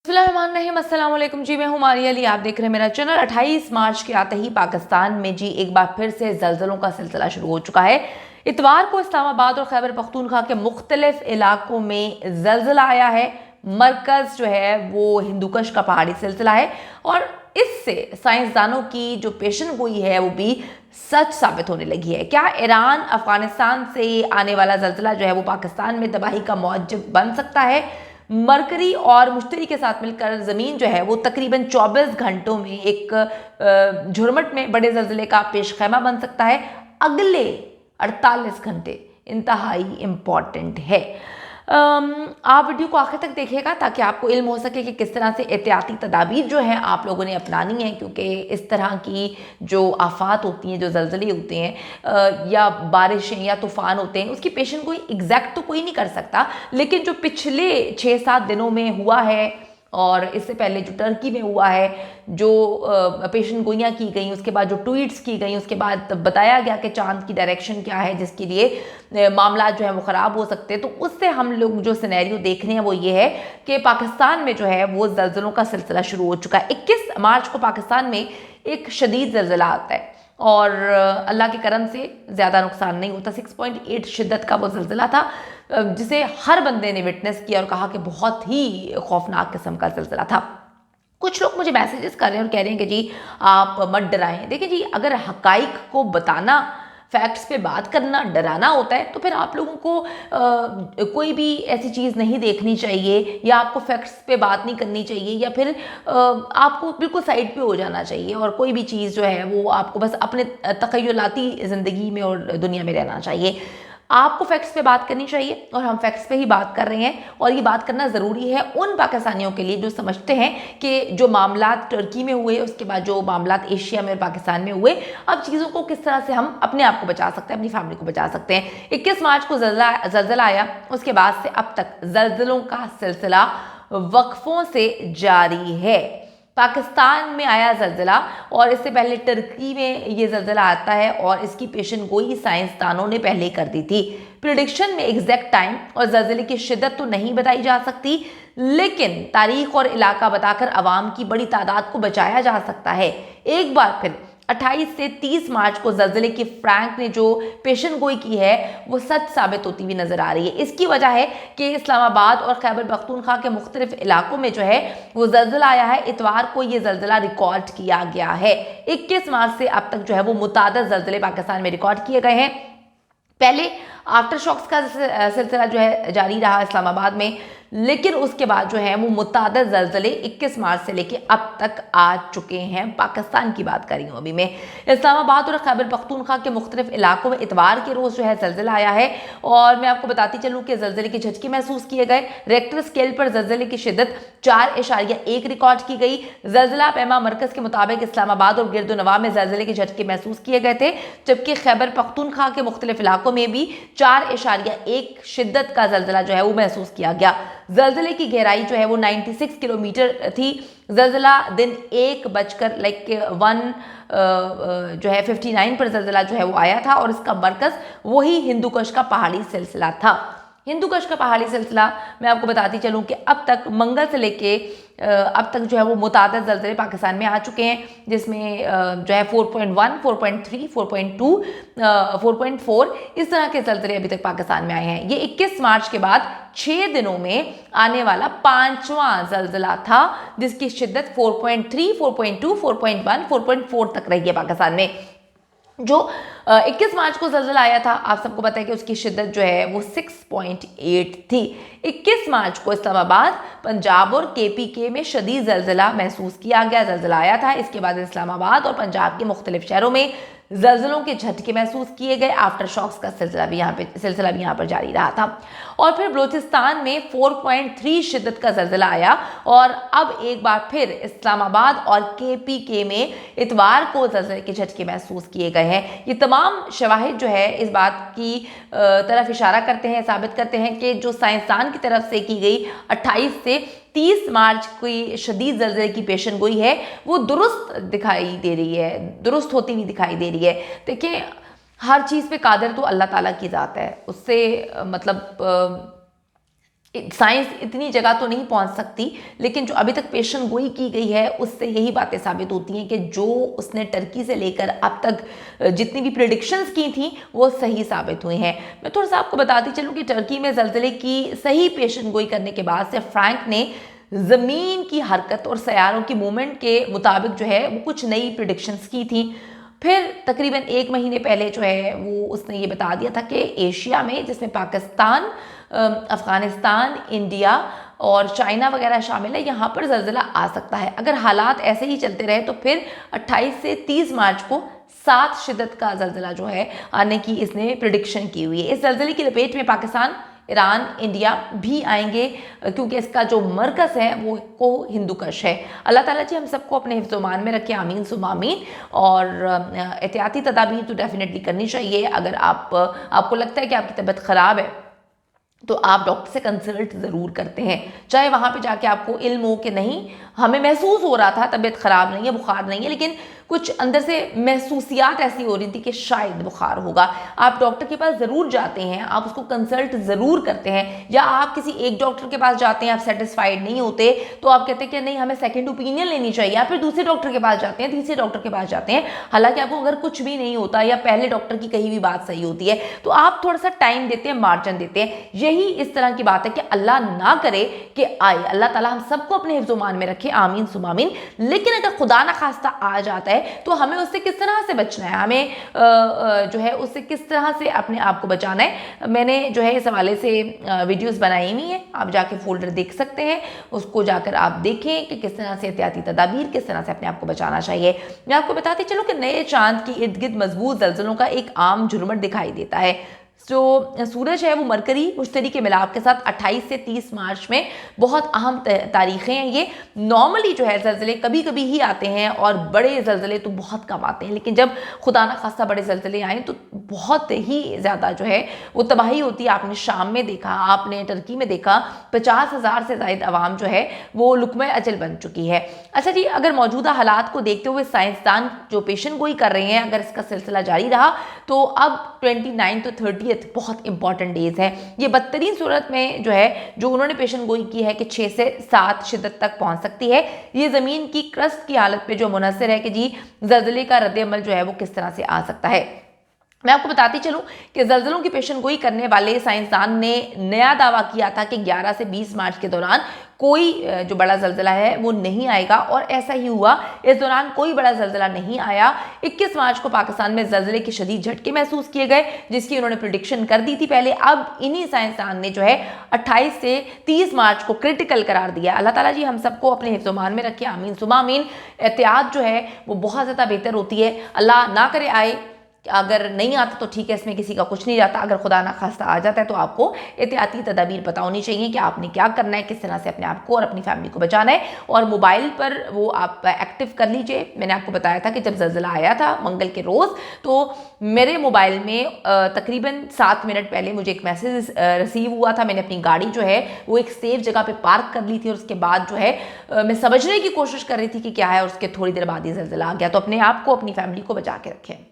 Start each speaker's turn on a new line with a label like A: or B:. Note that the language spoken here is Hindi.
A: अस्सलाम वालेकुम जी, मैं हूं मारिया अली। आप देख रहे हैं मेरा चैनल। 28 मार्च के आते ही पाकिस्तान में जी एक बार फिर से जल्जलों का सिलसिला शुरू हो चुका है। इतवार को इस्लामाबाद और खैबर पख्तूनख्वा के मुख्तलिफ इलाकों में जल्जला आया है। मरकज जो है वो हिंदुकश का पहाड़ी सिलसिला है और इससे साइंसदानों की जो पेशन गोई है वो भी सच साबित होने लगी है। क्या ईरान अफगानिस्तान से आने वाला जल्जला जो है वो पाकिस्तान में तबाही का मौजब बन सकता है? मरकरी और मुश्तरी के साथ मिलकर ज़मीन जो है वो तकरीबन 24 घंटों में एक झुरमट में बड़े ज़लज़ले का पेश खैमा बन सकता है। अगले 48 घंटे इंतहाई इम्पॉर्टेंट है। आप वीडियो को आखिर तक देखिएगा ताकि आपको इल्म हो सके कि किस तरह से एहतियाती तदाबीर जो है आप लोगों ने अपनानी है, क्योंकि इस तरह की जो आफात होती हैं, जो जल्जले होते हैं या बारिशें या तूफ़ान होते हैं, उसकी पेशन कोई एग्जैक्ट तो कोई नहीं कर सकता, लेकिन जो पिछले 6-7 दिनों में हुआ है और इससे पहले जो टर्की में हुआ है, जो पेशन गोइयाँ की गई, उसके बाद जो ट्वीट्स की गई, उसके बाद बताया गया कि चांद की डायरेक्शन क्या है जिसके लिए मामला जो है वो ख़राब हो सकते हैं, तो उससे हम लोग जो सिनेरियो देख रहे हैं वो ये है कि पाकिस्तान में जो है वो जल्जलों का सिलसिला शुरू हो चुका है। 21 मार्च को पाकिस्तान में एक शदीद जल्जला आता है और अल्लाह के करम से ज़्यादा नुकसान नहीं होता। 6.8 शिद्दत का वो जल्जला था जिसे हर बंदे ने विटनेस किया और कहा कि बहुत ही खौफनाक किस्म का सिलसिला था। कुछ लोग मुझे मैसेजेस कर रहे हैं और कह रहे हैं कि जी आप मत डराएं। देखिए जी, अगर हकाइक को बताना, फैक्ट्स पे बात करना डराना होता है तो फिर आप लोगों को कोई भी ऐसी चीज़ नहीं देखनी चाहिए या आपको फैक्ट्स पे बात नहीं करनी चाहिए या फिर आपको बिल्कुल साइड पे हो जाना चाहिए और कोई भी चीज़ जो है वो आपको बस अपने तख़य्युलाती ज़िंदगी में और दुनिया में रहना चाहिए। आपको फैक्ट्स पे बात करनी चाहिए और हम फैक्ट्स पे ही बात कर रहे हैं और ये बात करना ज़रूरी है उन पाकिस्तानियों के लिए जो समझते हैं कि जो मामला टर्की में हुए, उसके बाद जो मामला एशिया में और पाकिस्तान में हुए, अब चीज़ों को किस तरह से हम अपने आप को बचा सकते हैं, अपनी फैमिली को बचा सकते हैं। 21 मार्च को जल्जला आया, उसके बाद से अब तक जल्जलों का सिलसिला वक्फों से जारी है। पाकिस्तान में आया जल्जला और इससे पहले टर्की में ये जल्जला आता है और इसकी पेशन गोई साइंसदानों ने पहले कर दी थी। प्रिडिक्शन में एग्जैक्ट टाइम और जल्जले की शिद्दत तो नहीं बताई जा सकती, लेकिन तारीख और इलाका बताकर अवाम की बड़ी तादाद को बचाया जा सकता है। एक बार फिर 28 से 30 मार्च को जल्जले की फ्रैंक ने जो पेशन गोई की है वो सच साबित होती हुई नजर आ रही है। इसकी वजह है कि इस्लामाबाद और खैबर पख्तूनख्वा के मुख्तलिफ इलाकों में जो है वो जल्जला आया है। इतवार को ये जल्जला रिकॉर्ड किया गया है। 21 मार्च से अब तक जो है वो मुतादिद जल्जले पाकिस्तान में रिकॉर्ड किए गए हैं। पहले आफ्टर शॉक्स का सिलसिला जो है जारी रहा इस्लामाबाद में, लेकिन उसके बाद जो है वो मुतादिद जल्जले 21 मार्च से लेके अब तक आ चुके हैं। पाकिस्तान की बात कर रही हूँ अभी मैं। इस्लामाबाद और खैबर पख्तूनख्वा के मुख्तलिफ इलाकों में इतवार के रोज़ जो है जल्जला आया है और मैं आपको बताती चलूँ कि जल्जले के झटके महसूस किए गए। रेक्टर स्केल पर जल्जले की शिद्दत 4.1 रिकॉर्ड की गई। जल्जला पैमा मरकज़ के मुताबिक इस्लामाबाद और गिरदोनवा में जल्जले के झटके महसूस किए गए थे, जबकि खैबर पख्तूनख्वा के मुख्तलिफ इलाकों में भी 4.1 शिद्दत का जल्जला जो है वो महसूस किया गया। जल्जले की गहराई जो है वो 96 किलोमीटर थी। जल्जला दिन 1:1 जो है 59 पर जल्जला जो है वो आया था और इसका मरकज वही हिंदुकश का पहाड़ी सिलसिला था। हिंदुकश का पहाड़ी सिलसिला मैं आपको बताती चलूँ कि अब तक मंगल से लेके अब तक जो है वो मुतादिद जल्जले पाकिस्तान में आ चुके हैं, जिसमें जो है 4.1, 4.3, 4.2, 4.4 इस तरह के जल्जले अभी तक पाकिस्तान में आए हैं। ये 21 मार्च के बाद 6 दिनों में आने वाला 5वां जल्जला था, जिसकी शिद्दत 4.3, 4.2, 4.1, 4.4 तक रही है पाकिस्तान में। जो 21 मार्च को जल्जला आया था, आप सबको पता है कि उसकी शिद्दत जो है वो 6.8 थी। 21 मार्च को इस्लामाबाद, पंजाब और केपीके में शदीद जल्जला महसूस किया गया। जल्जला आया था, इसके बाद इस्लामाबाद और पंजाब के मुख्तलिफ शहरों में जल्जलों के झटके महसूस किए गए। आफ्टर शॉक्स का सिलसिला भी यहाँ पर जारी रहा था और फिर बलूचिस्तान में 4.3 शिद्दत का जल्जला आया और अब एक बार फिर इस्लामाबाद और केपीके में इतवार को जल्जले के झटके महसूस किए गए हैं। ये तमाम शवाहिद जो है इस बात की तरफ इशारा करते हैं, साबित करते हैं कि जो साइंसदान की तरफ से की गई 28 से 30 मार्च की शदीद जल्जले की पेशन गोई है वो दुरुस्त दिखाई दे रही है, दुरुस्त होती हुई दिखाई दे रही है। देखिए, हर चीज़ पे कादिर तो अल्लाह ताला की ज़ात है, उससे मतलब साइंस इतनी जगह तो नहीं पहुंच सकती, लेकिन जो अभी तक पेशन गोई की गई है उससे यही बातें साबित होती हैं कि जो उसने टर्की से लेकर अब तक जितनी भी प्रेडिक्शंस की थी वो सही साबित हुई हैं। मैं थोड़ा सा आपको बताती चलूँ कि टर्की में ज़लज़ले की सही पेशन गोई करने के बाद से फ्रैंक ने ज़मीन की हरकत और सैयारों की मूवमेंट के मुताबिक जो है वो कुछ नई प्रिडिक्शंस की थी। फिर तकरीबन 1 महीने पहले जो है वो उसने ये बता दिया था कि एशिया में, जिसमें पाकिस्तान, अफ़गानिस्तान, इंडिया और चाइना वगैरह शामिल है, यहाँ पर ज़लज़ला आ सकता है। अगर हालात ऐसे ही चलते रहे तो फिर 28 से 30 मार्च को 7 शिद्दत का ज़लज़ला जो है आने की इसने प्रिडिक्शन की हुई है। इस ज़लज़ले की लपेट में पाकिस्तान, ईरान, इंडिया भी आएंगे, क्योंकि इसका जो मरकज़ है वो को हिंदुकश है। अल्लाह ताला जी हम सबको अपने हिफ्ज़-ओ-मान में रखे, आमीन सुम्मा आमीन। और एहतियाती तदाबीर तो डेफिनेटली करनी चाहिए। अगर आपको लगता है कि आपकी तबीयत ख़राब है तो आप डॉक्टर से कंसल्ट ज़रूर करते हैं, चाहे वहाँ पे जाके आपको इल्म हो कि नहीं हमें महसूस हो रहा था तबीयत ख़राब नहीं है, बुखार नहीं है, लेकिन कुछ अंदर से महसूसियात ऐसी हो रही थी कि शायद बुखार होगा। आप डॉक्टर के पास ज़रूर जाते हैं, आप उसको कंसल्ट ज़रूर करते हैं। या आप किसी एक डॉक्टर के पास जाते हैं, आप सेटिस्फाइड नहीं होते तो आप कहते हैं कि नहीं हमें सेकेंड ओपिनियन लेनी चाहिए, या फिर दूसरे डॉक्टर के पास जाते हैं, तीसरे डॉक्टर के पास जाते हैं। हालांकि आपको अगर कुछ भी नहीं होता या पहले डॉक्टर की कही भी बात सही होती है तो आप थोड़ा सा टाइम देते हैं, मार्जिन देते हैं। यही इस तरह की बात है कि अल्लाह ना करे कि आए, अल्लाह ताला हम सबको अपने हिफ्ज़-ओ-मान में रखे, आमीन सुम्मा आमीन। लेकिन अगर खुदा ना खास्ता आ जाता है तो हमें उससे किस तरह से बचना है, हमें जो है उससे किस तरह से अपने आप को बचाना है। मैंने जो है इस हवाले से वीडियोस बनाई हुई हैं, आप जाके फोल्डर देख सकते हैं, उसको जाकर आप देखें कि किस तरह से एहतियाती तदाबीर, किस तरह से अपने आप को बचाना चाहिए। मैं आपको बताती चलूँ कि नए चांद की इर्द गिर्द मजबूत ज़लज़लों का एक आम झुरमुट दिखाई देता है। जो सूरज है वो मरकरी मुश्तरी के मिलाप के साथ 28 से 30 मार्च में बहुत अहम तारीखें हैं। ये नॉर्मली जो है ज़लज़ले कभी कभी ही आते हैं और बड़े ज़लज़ले तो बहुत कम आते हैं, लेकिन जब खुदा न खास्ता बड़े ज़लज़ले आए तो बहुत ही ज़्यादा जो है वो तबाही होती है। आपने शाम में देखा, आपने टर्की में देखा, 50,000 से ज़ायद आवाम जो है वो लुक़्मे अजल बन चुकी है। अच्छा जी, अगर मौजूदा हालात को देखते हुए साइंसदान जो पेशन गोई कर रहे हैं, अगर इसका सिलसिला जारी रहा तो अब 29 तो 30 बहुत इंपॉर्टेंट डेज है। ये बदतरीन सूरत में जो है जो उन्होंने पेशन गोई की है कि 6 से 7 शिद्दत तक पहुंच सकती है। ये ज़मीन की क्रस्ट की हालत पे जो मुनहसर है कि जी ज़लज़ले का रद्द-ए-अमल जो है वो किस तरह से आ सकता है। मैं आपको बताती चलूं कि ज़लज़लों की पेशन गोई करने वाले साइंसदान ने नया दावा किया था कि 11 से 20 मार्च के दौरान कोई जो बड़ा ज़लज़ला है वो नहीं आएगा, और ऐसा ही हुआ। इस दौरान कोई बड़ा ज़लज़ला नहीं आया। 21 मार्च को पाकिस्तान में ज़लज़ले के शदीद झटके महसूस किए गए, जिसकी उन्होंने प्रेडिक्शन कर दी थी पहले। अब इन्हीं साइंसदान ने जो है 28 से 30 मार्च को क्रिटिकल करार दिया। अल्लाह ताला जी हम सबको अपने हिफ्ज़-ओ-मान में रखे, आमीन सुम्मा आमीन। एहतियात जो है वो बहुत ज़्यादा बेहतर होती है। अल्लाह ना करे आए, अगर नहीं आता तो ठीक है, इसमें किसी का कुछ नहीं जाता। अगर खुदा ना खास्ता आ जाता है तो आपको एहतियाती तदाबीर पता होनी चाहिए कि आपने क्या करना है, किस तरह से अपने आप को और अपनी फैमिली को बचाना है। और मोबाइल पर वो आप एक्टिव कर लीजिए। मैंने आपको बताया था कि जब ज़लज़ला आया था मंगल के रोज़ तो मेरे मोबाइल में तकरीबन 7 मिनट पहले मुझे एक मैसेज रिसीव हुआ था। मैंने अपनी गाड़ी जो है वो एक सेफ जगह पर पार्क कर ली थी, और उसके बाद जो है मैं समझने की कोशिश कर रही थी कि क्या है, और उसके थोड़ी देर बाद ही ज़लज़ला आ गया। तो अपने आप को, अपनी फैमिली को बचा के रखें।